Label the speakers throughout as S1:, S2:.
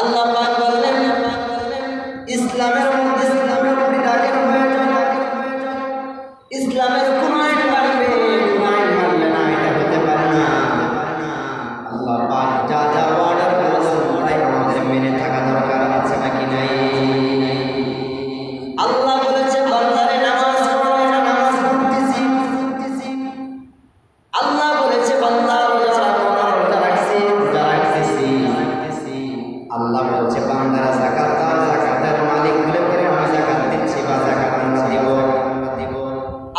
S1: আল্লাহ পাক বললেন ইসলামের মধ্যে ইসলামের উপরে দাখিল হয়ে যান, ইসলামের কোন আইন মানবে কোন আইন মানবে না এটা হতে পারে না। আল্লাহ পাক যা যা অর্ডার করেছেন তাই আমাদের মেনে থাকা দরকার আছে নাকি নাই? আল্লাহ বলেছে বান্দারে নামাজ পড়ো, এটা নামাজ পড়তেছি। আল্লাহ বলেছে বান্দা রোজা রাখছি, রোজা রাখতেছি। আল্লাহ বলছে বান্দারা যাকাত দাও, যাকাতের মালিক হলে পরে আমি যাকাত দিচ্ছি বা যাকাত আমরা দিব।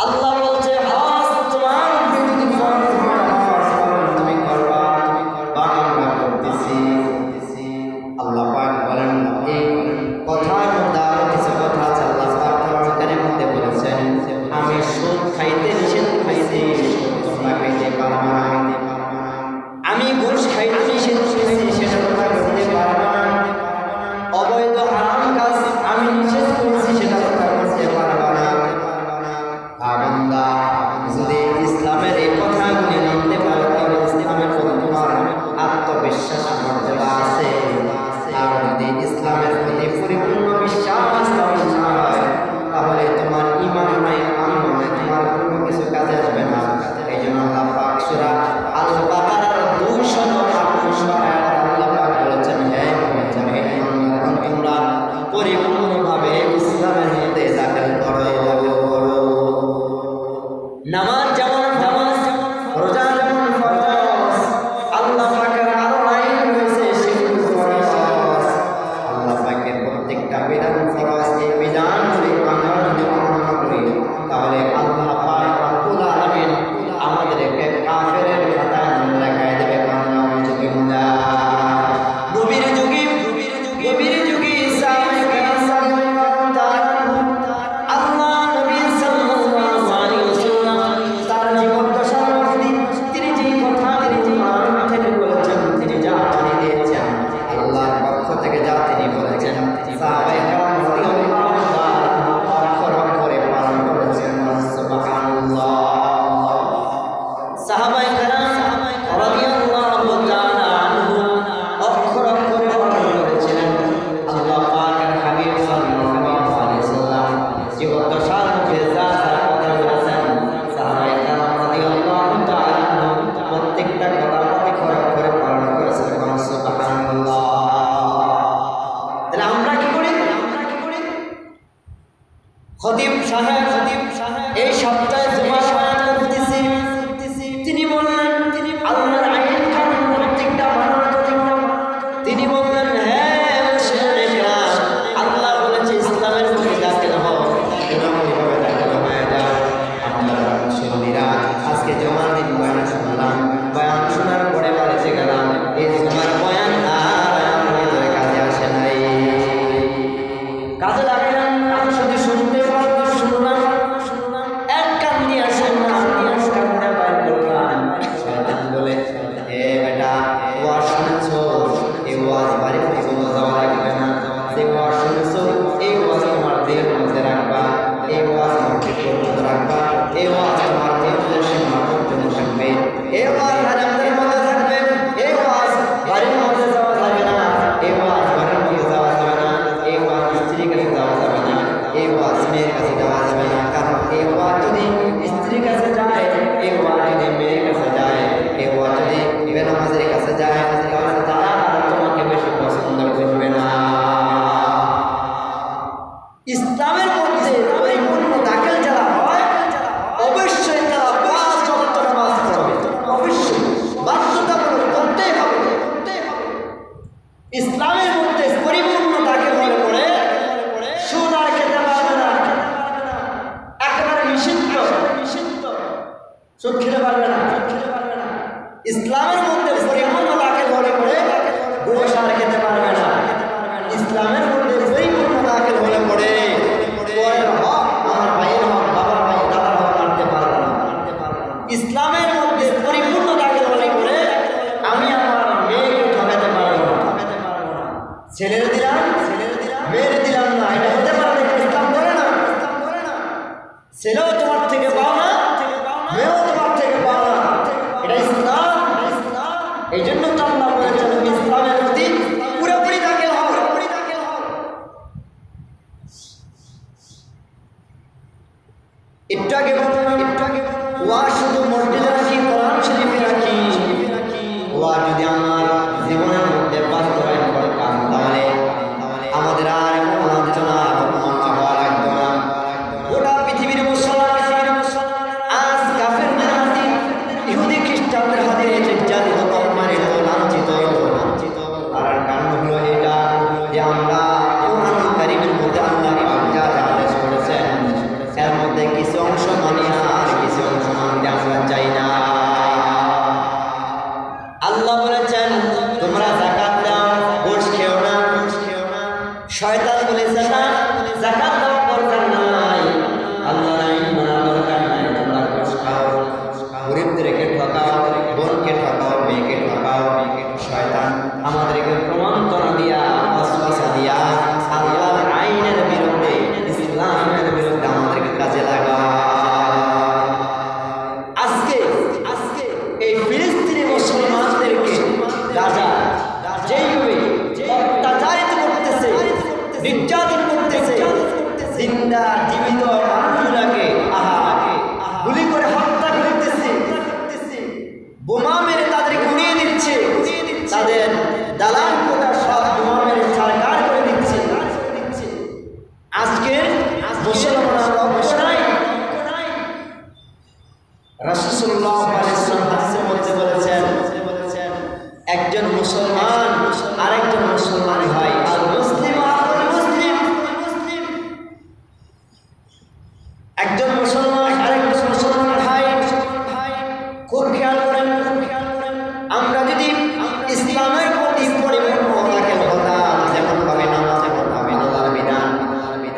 S1: আল্লাহ বলছে হজ তোমার যদি ফরজ হয় হজ তুমি করবা বা আমরা করতেছি। আল্লাহ পাক বলেন এই কথার মধ্যে আরো কিছু কথা আছে। আল্লাহ পাক কোরআনের মধ্যে বলেছেন আমি সুদ খাইতে নিষেধ করেছি, তোমরা খাইতে পারবে না। আমি ঘুষ খাইতে নিষেধ করেছি, সেটা তোমরা করতে পারবে না। অবৈধ হারাম কাজ আমি নিষেধ করেছি, সেটা তোমরা করতে পারবে না। বান্দা যদি ইসলামের এই কথাগুলি মানতে পারো তাহলে ইসলামের প্রতি তোমার আত্মবিশ্বাস মর্যাদা আছে। আর যদি ইসলামের প্রতি পরিপূর্ণ বিশ্বাস না হয় তাহলে তোমার ঈমান নাই, আমল নাই, তোমার কোনো কিছু কাজে আসবে না। এই জন্য আল্লাহ পাক সূরা আল বাকারার 228 আয়াতে আল্লাহ পাক বলেছেন হে মুমিন তোমরা পরিপূর্ণভাবে ইসলামের মধ্যে দাখিল করো। নামাজ যেমন নামাজ, রোজা যেমন ফরজ, আল্লাহ পাকের আরো আইন রয়েছে সেগুলো ফরজ। আল্লাহ পাকের প্রত্যেকটা বিধান ফরজ। এই বিধানগুলি আমরা যদি অমান্য করি তাহলে আল্লাহ পাক রব্বুল আলামিন আমাদেরকে কাফেরের খাতায় নাম লেখায় দেবে। নবীর যুগে আল্লাহ নবী সাল্লাল্লাহু আলাইহি ওয়াসাল্লাম তার জীবদ্দশার মধ্যে তিনি যে কথা তিনি বলেছেন, তিনি যা জানিয়ে দিয়েছেন আল্লাহর পক্ষ থেকে যা তিনি বলেছেন সাহাবায়ে কেরাম রাদিয়াল্লাহু তাআলা অক্ষর অক্ষরে পালন করেছেন। সুবহানাল্লাহ। সাহাবায়ে কেরাম রাদিয়াল্লাহু তাআলা আনহুম অক্ষর অক্ষরে পালন করেছিলেন। আল্লাহ পাকের হাবিব সাল্লাল্লাহু আলাইহি ওয়াসাল্লাম জীবদ্দশার মধ্যে যা কথা বলেছেন সাহাবায়ে কেরাম রাদিয়াল্লাহু তাআলা আনহুম প্রত্যেকটা কথা অক্ষর অক্ষরে পালন করেছেন। সুবহানাল্লাহ। তাহলে আমরা কি করি? খতিব সাহেব এই সপ্তাহে জুমার বয়ান করতেছি, তিনি বললেন আল্লাহর আইন কানুন প্রত্যেকটা মানার জন্য তিনি বললেন হ্যাঁ মুশরিকরা আল্লাহ বলেছে ইসলামের মধ্যে দাখিল হও, তোমরা ওইভাবে দাখিল হয়ে যাও। আপনারা মুসলিমরা আজকে জুমার দিন বয়ান শুনলাম, বয়ান শোনার পরে বাড়িতে গেলাম, এই জুমার বয়ান আর আমাদের কাজে আসে নাই, কাজে লাগে না। শুধু শুনতে পারবো, শুনলাম এক কান দিয়ে শুনলাম, এক কান দিয়ে বাইর করলাম। শয়তান বলে এ বেটা ওয়াজ শুনছো, এই ওয়াজ বাড়ি থেকে যাওয়া লাগবে না, যে ওয়াজ শুনছো এই ওয়াজ তোমার দেহের মধ্যে রাখবা, এই ওয়াজ মধ্যে মধ্যে রাখবা, এই ওয়াজ তোমার দেহের সীমা পর্যন্ত থাকবে, এই ওয়াজ হাজারের মধ্যে থাকবে, এই ওয়াজ বাড়ির মধ্যে যাওয়া যাবে না, এই ওয়াজ ঘরের মধ্যে যাওয়া যাবে না, এই ওয়াজ স্ত্রীর কাছে যাওয়া যাবে না, এই ওয়াজ মেয়ের কাছে যাওয়া যাবে না। কারণ এই ওয়াজ যদি স্ত্রীর কাছে যায়, এই ওয়াজ যদি মেয়ের কাছে যায়, এই ওয়াজ যদি বেনামাজের কাছে যায় তাহলে তারা তোমাকে বেশি পছন্দ করবে না। ইসলামের মধ্যে পরিপূর্ণ দাখিল যারা হয় অবশ্যই তারা 5 ওয়াক্ত নামাজ পড়বে, অবশ্যই বাধ্যতামূলক করতেই হবে। ইসলামের মধ্যে পরিপূর্ণ দাখিল হলে পরে সুদ আর খেতে পারবে না, একেবারে নিষিদ্ধ, সুদ খেতে পারবে না। ইসলামের মধ্যে পরিপূর্ণ দাখিল হলে পরে গোশ আর খেতে পারবে না। ইসলামের মধ্যে পরিপূর্ণ দাখিল হলে পরে পরের হক, আমার ভাইয়ের হক, বাবার ভাই, দাদার হক আনতে পারবে না। ইসলামের মধ্যে পরিপূর্ণ দাখিল হলে পরে আমি আমার মেয়েকে ঠকাতে পারবো না। ছেলের দিলাম মেয়ের দিলাম না, এটা হতে পারে না। ইসলাম বলে না ছেলেও তোমার থেকে পাও না, মেয়েও তোমার থেকে পাও না, এটা ইসলাম। এই জন্য তো আল্লাহ বলেছেন ইসলামের প্রতি পুরোপুরি দাখিল শয়তান বলেছে না যাকাত দেওয়ার দরকার নাই, আল্লাহর আইন মানার দরকার নাই, তোমরা ঘুষ খাও, গরিবদেরকে ঠকাও, বোনকে ঠকাও, মেয়েকে ঠকাও। শয়তান আমাদেরকে প্রমাণনা দিয়া, ওয়াসওয়াসা দিয়া আল্লাহর আইনের বিরুদ্ধে, ইসলামের বিরুদ্ধে আমাদেরকে কাজে লাগায়। আজকে এই ফিলিস্তিনি মুসলমানদেরকে গাজা যেইভাবে অত্যাচারিত করতেছে, নির্যাতন করতেছে, জিন্দা জীবিত মানুষগুলাকে গুলি করে হত্যা করতেছে, বোমা মেরে তাদেরকে উড়িয়ে দিচ্ছে, তাদের দালান কোঠা সব বোমা মেরে ছাড়কার করে দিচ্ছে। আজকে মুসলমানরা বসে নাই। রাসূল সাল্লাল্লাহু আলাইহি ওয়াসাল্লাম হাদিসের মধ্যে বলেছেন, একজন মুসলমান আরেকজন মুসলমান ভাই, আল মুসলিম আল মুসলিম, একজন মুসলমান আরেকজন মুসলমান ভাই। খুব খেয়াল করেন, আমরা যদি ইসলামের প্রতি পরিপূর্ণতাকে হতাম, যেমন ভাবে নামাজ পড়তাম আল্লাহর বিধান,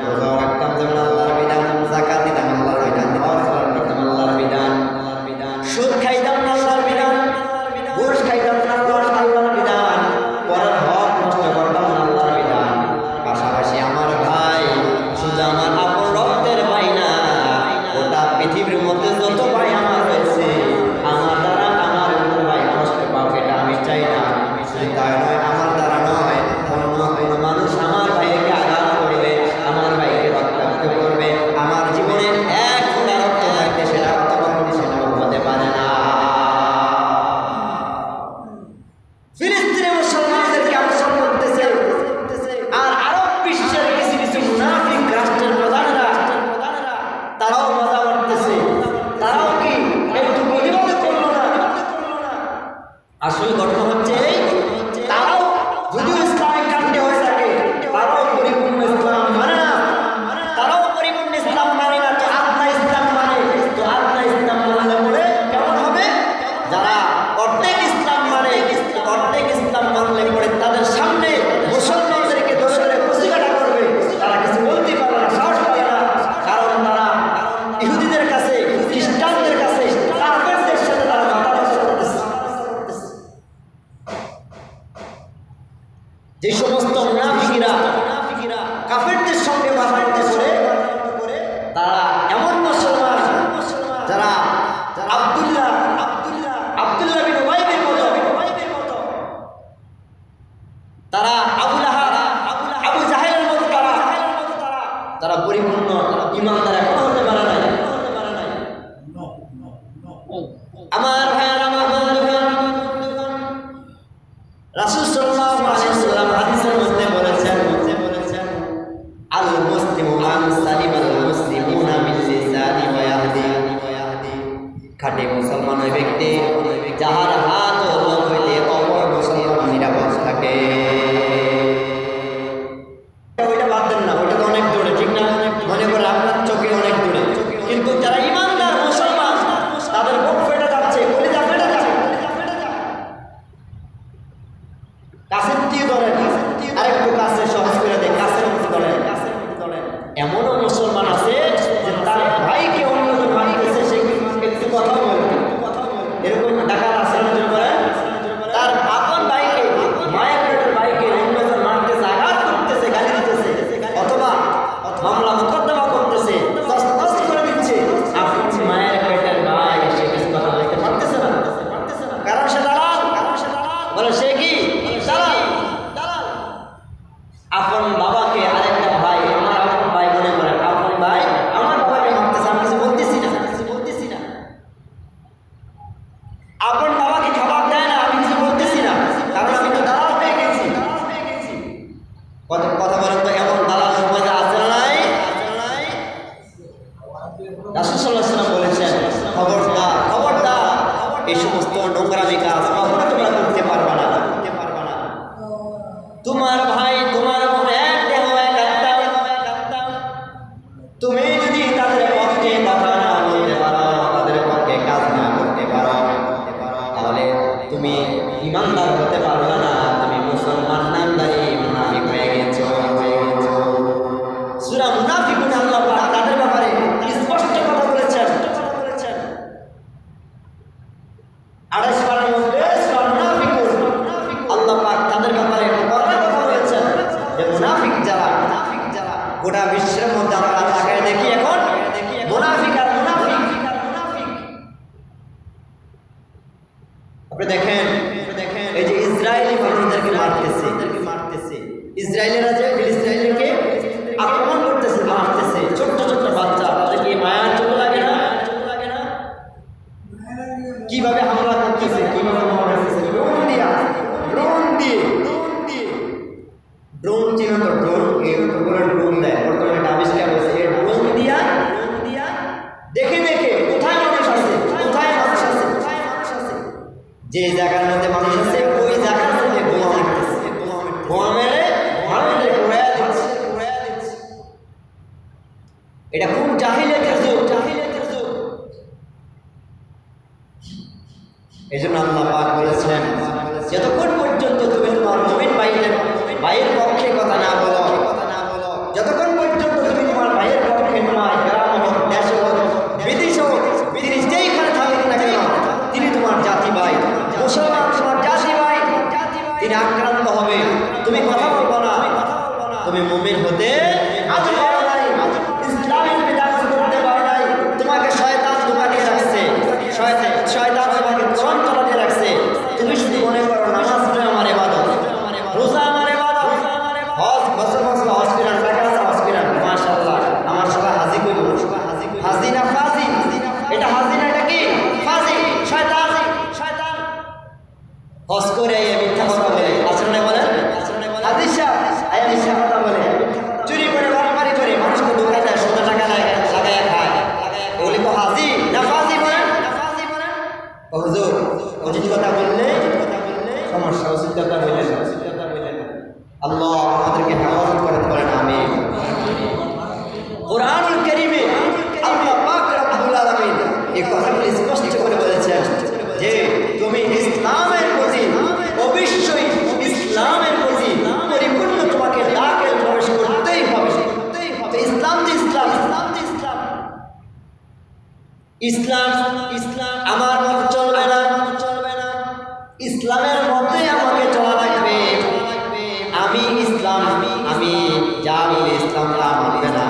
S1: রোজা রাখতাম যেমন আল্লাহর বিধান, যাকাত দিতাম আল্লাহর বিধান, হজ করতাম আল্লাহর বিধান, সুদ খাইতাম না আল্লাহর বিধান, ঘুষ খাইতাম না আল্লাহর বিধান, পরের হক নষ্ট করতাম না আল্লাহর বিধান। পাশাপাশি আমার ভাই শুধু আমার আপন রক্তের ভাই না, গোটা পৃথিবীর মধ্যে যত ভাই আমার রয়েছে, আমার দ্বারা আমার ভাই কষ্ট পাও, এটা আমি চাই না। তাই নয়, আমার দ্বারা নয়, অন্য কোনো মানুষ আমার ভাইকে আঘাত করবে, আমার ভাইকে রক্তাক্ত করবে, আমার জীবনে এক ফোঁটা রক্ত থাকতে সেটা হতে পারে না। ফিলিস্তিনি মুসলমানদেরকে আক্রমণ করতেছে, আর আরব বিশ্বের কিছু কিছু মুনাফিক রাষ্ট্রের প্রধানরা তারাও মজা করতেছে। তারাও কি একটু প্রতিবাদ করলো না? আসল ঘটনা হচ্ছে তারাও যদিও ইসলামিক কান্ট্রি হয়ে থাকে, তারাও পরিপূর্ণ ইসলাম মানে না, তারাও পরিপূর্ণ ইসলাম মানে না, তো আধা ইসলাম মানে। তো আধা ইসলাম মানলে পরে কেমন হবে? যারা অর্ধেক ইসলাম মানে, অর্ধেক ইসলাম মানলে পরে তাদের সামনে মুসলমানদেরকে ধরে ধরে কুচিকাটা করবে, তারা কিছু বলতে পারে না, সাহস পাবে না, কারণ তারা ইহুদিদের কাছে, খ্রিস্টানদের কাছে, কাফেরদের সাথে তারা মাথা নষ্ট করতেছে। যে সমস্ত মুনাফিকরা কাফেরদের সঙ্গে মাথা করে, তারা এমন মুসলমান যারা আব্দুল্লাহ বিন উবাইয়ের মতো, তারা আবু লাহাব, আবু জাহেলের মতো, তারা পরিপূর্ণ ঈমানদার এখনো হতে পারে নাই। আমার ভাইয়ের, আমার বন্ধুগণ, রাসূল সাল্লাল্লাহু আলাইহি ওয়াসাল্লাম হাদিসের মধ্যে বলেছেন, আল মুসলিমু মান সালিমাল মুসলিমুনা মিন লিসানি ওয়া ইয়াদি। খাঁটি মুসলমান ওই ব্যক্তি যাহার হাত ও মুখ হইতে অপর মুসলমান নিরাপদ থাকে। ওইটা বাদ দেন না, ওইটা তো অনেক দূরে, ঠিক না? মনে করে আপনার চোখে অনেক দূরে, কিন্তু যারা ঈমানদার মুসলমান তাদের বুক ফেটে যাচ্ছে, কলিজা ফেটে যাচ্ছে। কাছের দিয়ে ধরেন, আরেকটু কাছে সহজ করে দেয়, কাছের মধ্যে ধরেন। এমনও মুসলমান আছে যে তার ভাইকে অন্যজন মানতেছে, সে একটু কথা বলবে, এরকম ডাকাত আছে বলেন, তার আপন ভাইকে, মায়ের পেটের ভাইকে অন্যজন মারতেছে, আঘাত করতেছে, গালি দিতেছে, অথবা মামলা মোকদ্দমা করতেছে, তসতস করে দিচ্ছে। আপন মায়ের পেটের ভাই সে কিছু কথা বলতে পারতেছে না, কারণ সে দালাল। বলে সে কি দালাল? আপন বাবাকে আরেকটা ভাই, আমার আপন ভাই মনে করেন, আপন ভাই আমার বাবাকে মারতেছে, আমি কিছু বলতেছি না। আপন বাবাকে খাবার দেয় না, আমি কিছু বলতেছি না, কারণ আমি তো দালাল হয়ে গেছি। কথা বলেন তো, এমন দালাল সমাজে আছে না নাই? রাসূল সাল্লাল্লাহু আলাইহি ওয়াসাল্লাম বলেছেন, খবরদার এই সমস্ত নোংরামি কাজ কখনো তোমরা করতে পারবে না। তোমার ভাই, তোমার বোন এক দেহ এক আত্মা, তুমি যদি তাদের পক্ষে কথা না বলতে পারো, তাদের পক্ষে কাজ না করতে পারো, তাহলে তুমি ঈমানদার হতে পারবে না, তুমি মুসলমান নামদারি মুনাফিক হয়ে গেছো। মুনাফিক যারা গোটা বিশ্বের মধ্যে আমরা তাকায় দেখি এখন মুনাফিক আর মুনাফিক। আপনি দেখেন এই যে ইসরায়েলি মানুষদেরকে মারতেছে, ইসরায়েলেরা যে ফিলিস্তিনিদেরকে আক্রমণ করতেছে, মারতেছে, ছোট্ট ছোট্ট বাচ্চা, তাদের কি মায়ার চোখ লাগে না? কিভাবে হামলা করতেছে, কিভাবে মারতেছে, ড্রোন দিয়ে ড্রোন চিনো তো, ড্রোন ড্রোন দেয়, বর্তমানে একটা আবিষ্কার হয়েছে, ড্রোন দিয়া দেখে কোথায় মানুষ আছে, যে জায়গার মধ্যে মানুষ আছে ওই জায়গার মধ্যে বোমা মারতেছে, বোমা মেরে মানুষকে উড়াইয়া দিচ্ছে। এটা খুব জাহিলিয়াতের যুগ। এই জন্য আল্লাহ পাক বলেছেন, যতক্ষণ পর্যন্ত তুমি তোমার মুমিন ভাইয়ের পক্ষে কথা না বলো, যতক্ষণ পর্যন্ত তুমি তোমার ভাইয়ের পক্ষে নয়, গ্রাম হোক, দেশ হোক, বিদেশ হোক, তিনি যেইখানে থাকুক না কেন, তিনি তোমার জাতি ভাই, মুসলমান তোমার জাতি ভাই, তিনি আক্রান্ত হবে, তুমি কথা বলবো না, তুমি মুমিন হতে আজ পারো নাই, ইসলামের বিধান করতে পারো নাই, তোমাকে শয়তান ধোঁকা দিয়ে রাখছে, শয়তান তোমাকে কোরআন তলা দিয়ে রাখছে, তুমি শুধু মনে করো নামাজ আমার ইবাদত, রোজা আমার ইবাদত, হজ বছর হজ করেন, টাকা আছে হজ করেন, মাশাআল্লাহ আমার সবাই হাজি কইব, হাজি না ফাজি, এটা হাজি না, এটা কি ফাজি, শয়তান হজ করে মিথ্যা কথা বলে, আচরণে বলেন হাজি সাহেব আয়া মিথ্যা কথা বলে, চুরি করে বাটপারি করে মানুষকে ধোঁকা দেয়, সোজা টাকা লাগাইয়া খায়, ওগুলি তো হাজি না ফাজি বলেন? হুজুর উচিত কথা বললে সমস্যা, উচিত কথা বললে আল্লাহ আমাদেরকে হেফাজত করতে পারেন। আমি কুরআনুল কারীমে আল্লাহ পাক রব্বুল আলামিন এই কথাগুলি স্পষ্ট করে বলেছেন যে তুমি ইসলামের প্রতি, অবশ্যই ইসলামের প্রতি পরিপূর্ণ তোমাকে দাখিল প্রবেশ করতেই হবে। ইসলাম আমার মত চলবে না, ইসলামের মধ্যে আমাকে চলা লাগবে। আমি যা বলি ইসলাম তা মানবে না,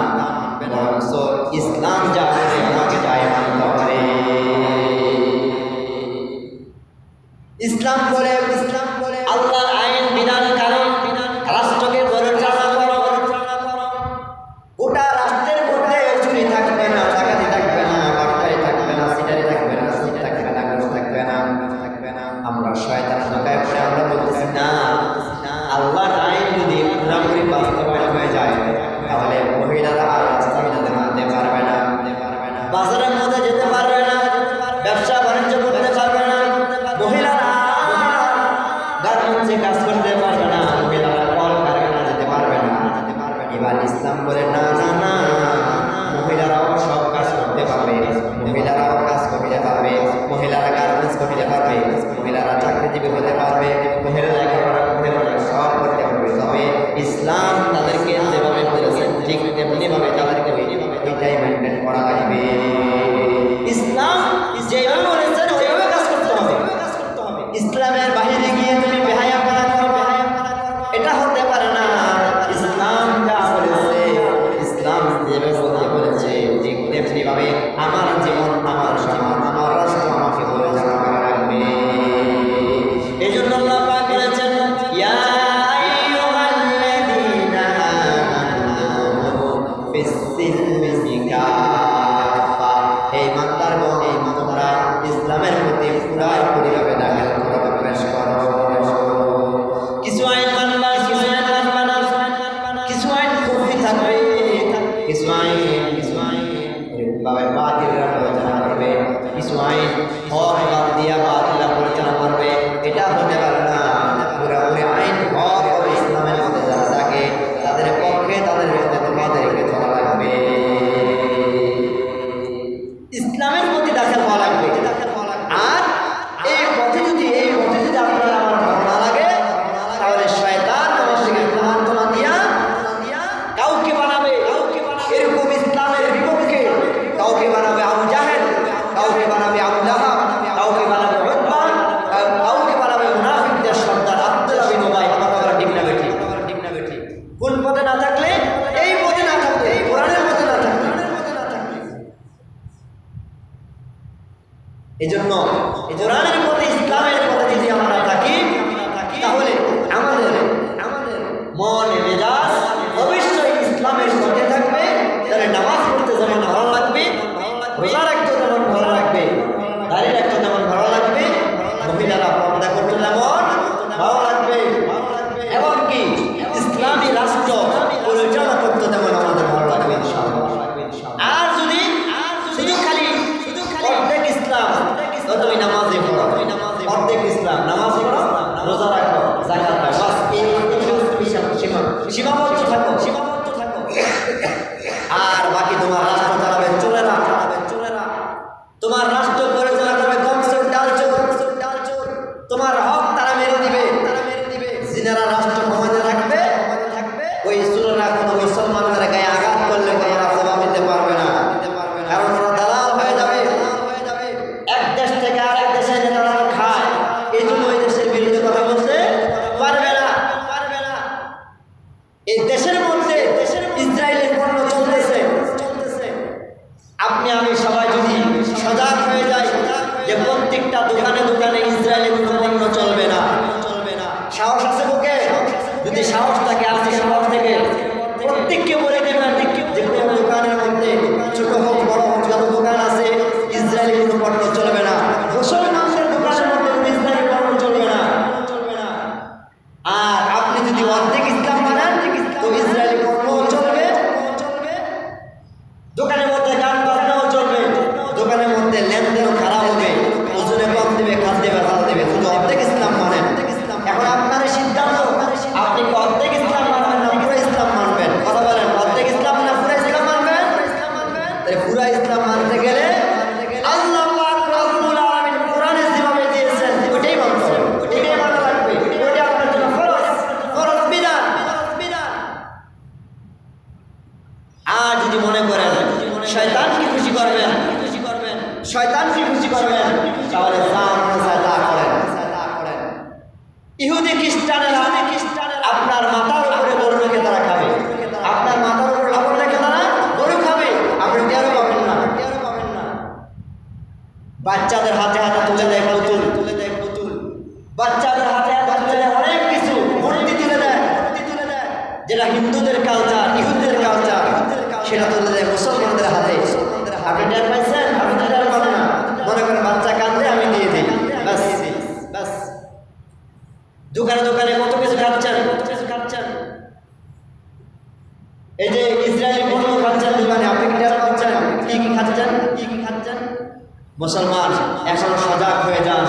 S1: ইসলাম যা বলে আমাকে যাই মানতে হবে। ইসলাম বলে আল্লাহর আইন বিধান কানুন রাষ্ট্রকে পরিচালনা করো। গোটা রাষ্ট্রের মধ্যে চুরি থাকবে না, ডাকাতি থাকবে না, বাটপারি থাকবে না, সিটারি থাকবে না, সুদ থাকবে না, ঘুষ থাকবে না। আমরা শয়তানের ধোঁকায় পড়ে আমরা বলতেছি না, আল্লাহর আইন যদি পুরোপুরি বাস্তবায়ন হয়ে যায় তাহলে মহিলারা আর রাস্তা মিলাতে মানতে পারবে না, বাজারের মধ্যে যেতে পারবে না, ব্যবসা বাণিজ্য করতে পারবে না, মহিলারা গার্মেন্টসে কাজ করতে পারবে না, মহিলারা কল কারখানা যেতে পারবে না। এবার ইসলাম বলে না, মহিলারাও সব কাজ করতে পারবে, মহিলারাও কাজ করতে পারবে, মহিলারা গার্মেন্টস করতে পারবে, মহিলারা চাকরিজীবী হতে পারবে, মহিলারা সব করতে পারবে। তবে ইসলাম তাদেরকে যেভাবে বলেছেন ঠিক তেমনিভাবে তাদেরকে ওইটাই মেনটেন করা লাগবে। ইসলাম যেভাবে বলেছেন ওইভাবে কাজ করতে হবে। ইসলামের বাহিরে গিয়ে তুমি বেহায়াপনা করবে, এটা হতে পারে না। ইসলাম যা বলেছে, ইসলাম যেভাবে বলেছে ঠিক তেমনিভাবে আমার জীবন, আমার সমাজ, আমার রাষ্ট্র আমাকে পরিচালনা করা লাগবে। এই জন্য আল্লাহ পাক বলেছেন, ইয়া আইয়ুহাল্লাযীনা আমানু ফিস-সিলমি কাফা, হে ইমানদারগণ, তোমরা ইসলামের প্রতি পুরোপুরিভাবে দাখিল করো, প্রবেশ করো। কিছু আইন মানবা, কিছু আইন মানবা না, কিছু আইন কফি থাকবে, কিছু আইন ভাবে বাতিলরা পরিচালনা করবে, কিছু আইন হক বাদ দিয়া বাতিলরা পরিচালনা করবে। এটা হতে পারে না। পুরোপুরি আইন হক ও ইসলামের মধ্যে যারা থাকে তাদের পক্ষে, তাদের মধ্যে তোমাদেরকে চলা লাগবে, ইসলামের প্রতি দাখিল হওয়া লাগবে। আর এই পথে যদি আপনার আমার ভালো না লাগে তাহলে শয়তান তোমাকে প্রমাণ দিয়া কাউকে বানাবে, এরকম ইসলামের বিপক্ষে কাউকে বানাবে আবু জাহেল, কাউকে বানাবে আবু লাহাব, কোন পথে না থাকলে? এই পথে না থাকলে, কোরআনের পথে না থাকলে। এজন্য কোরআনের পথে, ইসলামের পথে যদি আমরা থাকি, তাহলে আমাদের মন মেজাজ অবশ্যই ইসলামের পথে থাকবে। তাহলে নামাজ পড়তে যেমন ভালো লাগবে, রোজা রাখতে যেমন ভালো লাগবে, দাঁড়িয়ে রাখতে যেমন ভালো লাগবে, মহিলারা পর্দা করতে যেমন ভালো লাগবে, এমনকি ইসলামী রাষ্ট্র পরিচালনা করতে যেমন আমাদের ভালো লাগবে ইনশাআল্লাহ। আর যদি শুধু খালি অর্ধেক ইসলাম, তুমি নামাজে পড়ো, অর্ধেক ইসলাম, নামাজ পড়ো, রোজা রাখো, যাকাত দাও, বাস এই সীমাবদ্ধ থাকো, আর বাকি তোমার রাষ্ট্র চালাবে চোরেরা, তোমার রাষ্ট্র পরিচালনা করবে কমসোর ডালচোর, তোমার হক তারা মেরে দিবে। জিনারা রাষ্ট্র ক্ষমতা থাকবে, ওই চোরেরা কোনো মুসলমানদের গায়ে আঘাত করলে তোমরা জবাব দিতে পারবে না, কারণ ওরা দালাল হয়ে যাবে। এক দেশ থেকে আরেক দেশে যে তারা খায়, এই জন্য ওই দেশের বিরুদ্ধে কথা বলতে পারবে না। এই দেশের মধ্যে ইসরায়েলের পণ্য চলতেছে, আপনি আমি সবাই যদি সজাগ হয়ে যাই যে প্রত্যেকটা দোকানে দোকানে ইসরায়েলের কোনো পণ্য চলবে না, সাহস আছে বুকে? যদি সাহস থাকে, আজকে সাহস থেকে প্রত্যেককে বলে দেবেন যে কোনো দোকানের মধ্যে, ছোট হোক বড় হোক, যত দোকান আছে ইসরায়েলি কোনো পণ্য চলবে না। মুসলমানদের দোকানের মধ্যে ইসরায়েলি পণ্য চলবে না। আর আপনি যদি অর্ধেক ইসলাম বানান, তো ইসরায়েলি পণ্যও চলবে, দোকানের মধ্যে গান বাজনাও চলবে, দোকানের মধ্যে লেনদেনও খারাপ হবে, ওজনে কম দেবে, খাদ্যে ভেজাল দেবে। শুধু অর্ধেক ইসলাম মানেন। এখন আপনার সিদ্ধান্ত, আপনি কি অর্ধেক ইসলাম মানবেন না পুরো ইসলাম মানবেন? কথা বলেন, অর্ধেক ইসলাম না পুরো ইসলাম মানবেন? তাহলে পুরো ইসলাম মানতে গেলে আল্লাহ পাক রব্বুল আলামিন কোরআনে যেভাবে দিয়েছেন ওইটাই মানতে হবে, ওইটাই মানা লাগবে, ওইটা আপনার জন্য ফরজ বিধান। আর যদি মনে করেন শয়তানকে খুশি করবেন, শয়তানকে খুশি করবেন, তাহলে ইহুদি খ্রিস্টানেরা আপনার মাথার উপরে গরু রেখে তারা খাবে, আপনার মাথার উপরে লবণ রেখে তারা গরু খাবে, আপনি টেরও পাবেন না। বাচ্চাদের হাতে হাতে তুলে দেয় পুতুল, বাচ্চাদের হাতে হাতে তুলে দেয় অনেক কিছু, মূর্তি তুলে দেয়, যেটা হিন্দুদের কালচার, ইহুদিদের কালচার, সেটা তুলে দেয় মুসলমানদের হাতে। আপনি টের পাইছেন? আপনি তো টের পাবেন না। মনে করেন বাচ্চা কাঁদলে আমি দিয়ে দিই, ব্যাস। দোকানে দোকানে কত কিছু খাচ্ছেন, এই যে ইসরায়েলি পণ্য খাচ্ছেন দোকানে, আপনি কি টের পাচ্ছেন কি কি খাচ্ছেন? মুসলমান এখন সজাগ হয়ে যান।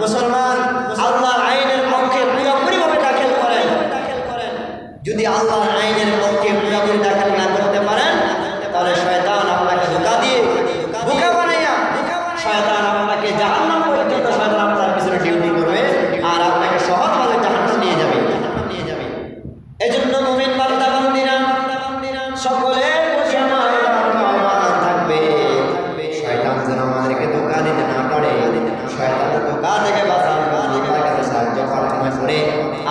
S1: মুসলমান আল্লাহর আইনের পক্ষে পুরোপুরিভাবে দাখিল করেন। যদি আল্লাহর আইনের পক্ষে পুরোপুরি দাখিল না করতে পারেন, তাহলে শয়তান আপনাকে ধোঁকা দিয়ে বোকা বানাইয়া, শয়তান আপনাকে জাহান্নাম পর্যন্ত শয়তান আপনার পিছনে ডিউটি করবে, আর আপনাকে সহজভাবে জাহান্নামে নিয়ে যাবে। এজন্য মুমিন বান্দা বান্দিরা সকলের প্রতি আমার আহ্বান থাকবে, শয়তান যেন আমাদেরকে ধোঁকা দিতে না পারে, শয়তানের ধোঁকা থেকে বাঁচার জন্য আল্লাহর কাছে সাহায্য প্রার্থনা করে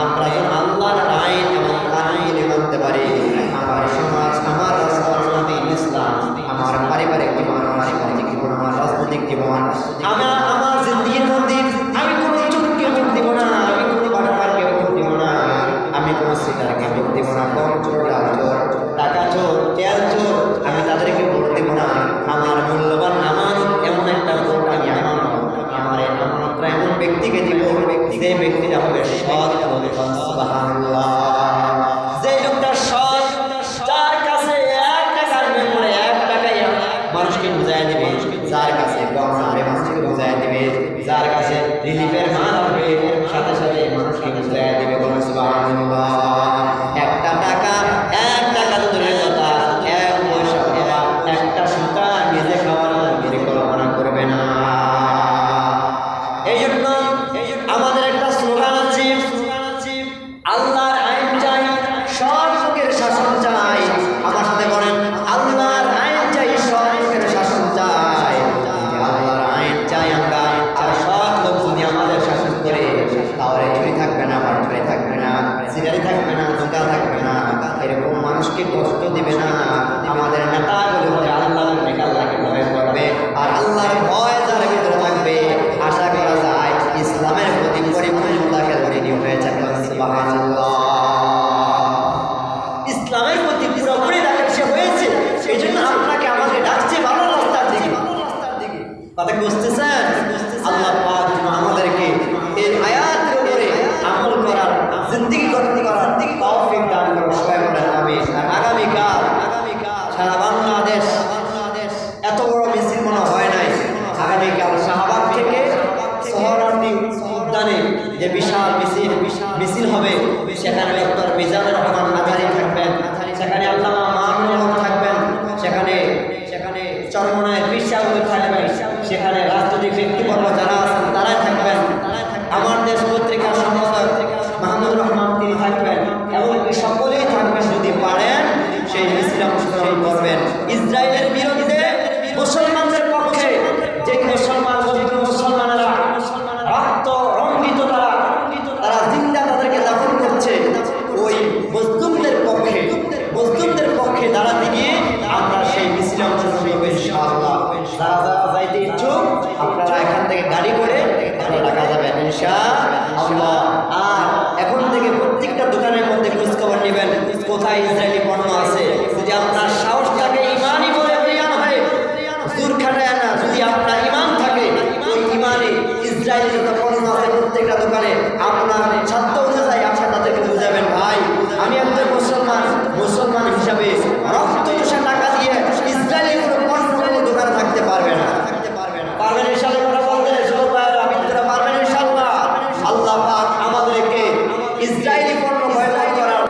S1: আমরা যেন আল্লাহর আইন এবং কানুন মানতে পারি। আমার সমাজ, আমার রাষ্ট্র, ইসলাম, আমার পারিবারিক জীবন, আমার সামাজিক জীবন, আমার রাজনৈতিক জীবন, আমার জিন্দিগির মধ্যে আমি কোনো চোরকে ভোট দিব না, আমি কোনো বাটপারকে ভোট দিব না, আমি কোনো সিটারকে ভোট দিব না, কম চোর, লাল চোর, টাকা চোর, তেল চোর, আমি তাদেরকে ভোট দিব না। আমার মূল্যবান আমানত এমন একটা ভোট আমি আমার আমানতটা এমন ব্যক্তিকে দিব, যে ব্যক্তিটা হবে সৎ হবে। সুবহানাল্লাহ। যে লোকটা সৎ, যার কাছে 1 টাকার বিনিময়ে 1 টাকায় মানুষকে বুঝাই দিবে, যার কাছে কম হবে মানুষকে বুঝাই দিবে, যার কাছে রিলিফের মাল হবে সাথে সাথে মানুষকে বুঝাই দিবে। সুবহানাল্লাহ। 1 টাকা তো দূরের কথা, 1 পয়সা অথবা একটা সুতা নিজে খাওয়ানোর পরিকল্পনা করবে না। এই জন্য আমাদের একটা স্লোগান আছে, আল্লাহর আইন কথা বুঝতেছেন? আল্লাহ পাক যেন আমাদেরকে এই আয়াতের উপরে আমল করার, জিন্দেগি গঠন করার তৌফিক দান করেন। সবাই বলেন আমিন। আর আগামীকাল সারা বাংলাদেশ এত বড় মিছিল মনে হয় নাই। আগামীকাল শাহবাগ থেকে সোহরাওয়ার্দী উদ্যানে যে বিশাল মিছিল হবে, সেখানে ডক্টর মিজানুর রহমান আজহারী থাকবেন, সেখানে আল্লামা মামুনুল হক থাকবেন, সেখানে চরমনায়ের পীর সাহেব থাকবেন, সেখানে রাজনৈতিক ব্যক্তিবর্গ যারা আছেন তারাই থাকবেন। আমার দেশ পত্রিকার সম্পাদক মাহমুদুর রহমান তিনি থাকবেন, এবং সকলেই থাকবেন। যদি পারেন সেই মিছিলে অংশগ্রহণ করবেন। ইসরায়েলের বিরুদ্ধে মুসলমানদের পক্ষে যে মুসলমানেরা রক্ত রঞ্জিত তারা জিন্দা তাদেরকে দাফন করছে, ওই মজলুমদের পক্ষে দাঁড়াতে গিয়ে আমরা সেই মিছিলে অংশগ্রহণ করব ইনশাআল্লাহ। যারা যাইতে ইচ্ছুক আপনারা এখান থেকে গাড়ি করে ঢাকা যাবেন ইনশাআল্লাহ। আর এখন থেকে প্রত্যেকটা দোকানের মধ্যে খোঁজ খবর নেবেন কোথায়